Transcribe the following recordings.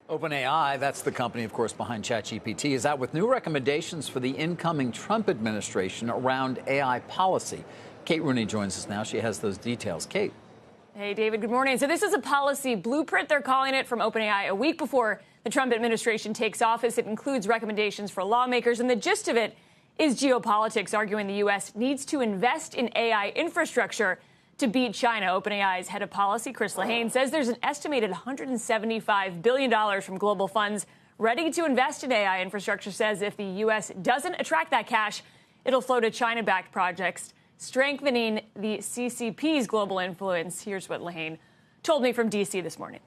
OpenAI, that's the company, of course, behind ChatGPT, is out with new recommendations for the incoming Trump administration around AI policy. Kate Rooney joins us now. She has those details. Kate. Hey, David, good morning. So this is a policy blueprint, they're calling it, from OpenAI a week before the Trump administration takes office. It includes recommendations for lawmakers, and the gist of it is geopolitics, arguing the U.S. needs to invest in AI infrastructure to beat China. OpenAI's head of policy, Chris Lehane, says there's an estimated $175 billion from global funds ready to invest in AI infrastructure. Says if the U.S. doesn't attract that cash, it'll flow to China-backed projects, strengthening the CCP's global influence. Here's what Lehane told me from D.C. this morning.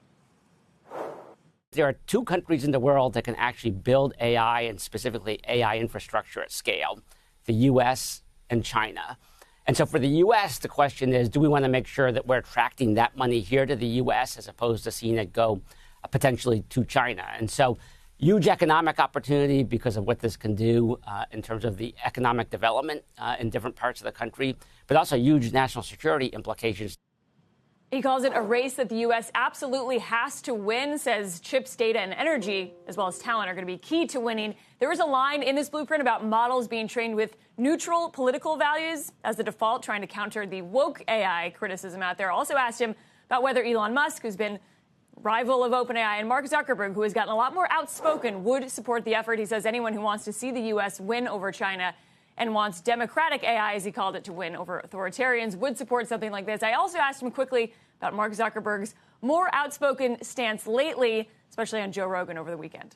There are two countries in the world that can actually build AI and specifically AI infrastructure at scale, the U.S. and China. And so for the U.S., the question is, do we want to make sure that we're attracting that money here to the U.S. as opposed to seeing it go potentially to China? And so huge economic opportunity because of what this can do in terms of the economic development in different parts of the country, but also huge national security implications. He calls it a race that the U.S. absolutely has to win, says chips, data, and energy, as well as talent, are going to be key to winning. There is a line in this blueprint about models being trained with neutral political values as the default, trying to counter the woke AI criticism out there. Also asked him about whether Elon Musk, who's been rival of OpenAI, and Mark Zuckerberg, who has gotten a lot more outspoken, would support the effort. He says anyone who wants to see the U.S. win over China and wants democratic AI, as he called it, to win over authoritarians, would support something like this. I also asked him quickly about Mark Zuckerberg's more outspoken stance lately, especially on Joe Rogan over the weekend.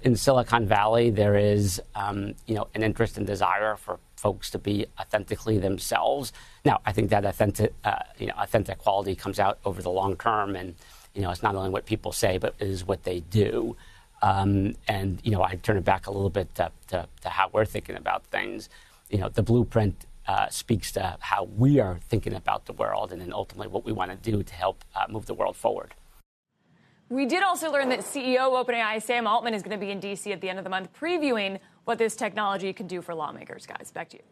In Silicon Valley, there is, an interest and desire for folks to be authentically themselves. Now, I think that authentic quality comes out over the long term, and it's not only what people say, but it is what they do. I turn it back a little bit to how we're thinking about things. The blueprint speaks to how we are thinking about the world, and then ultimately what we want to do to help move the world forward. We did also learn that CEO of OpenAI, Sam Altman, is going to be in D.C. at the end of the month, previewing what this technology can do for lawmakers. Guys, back to you.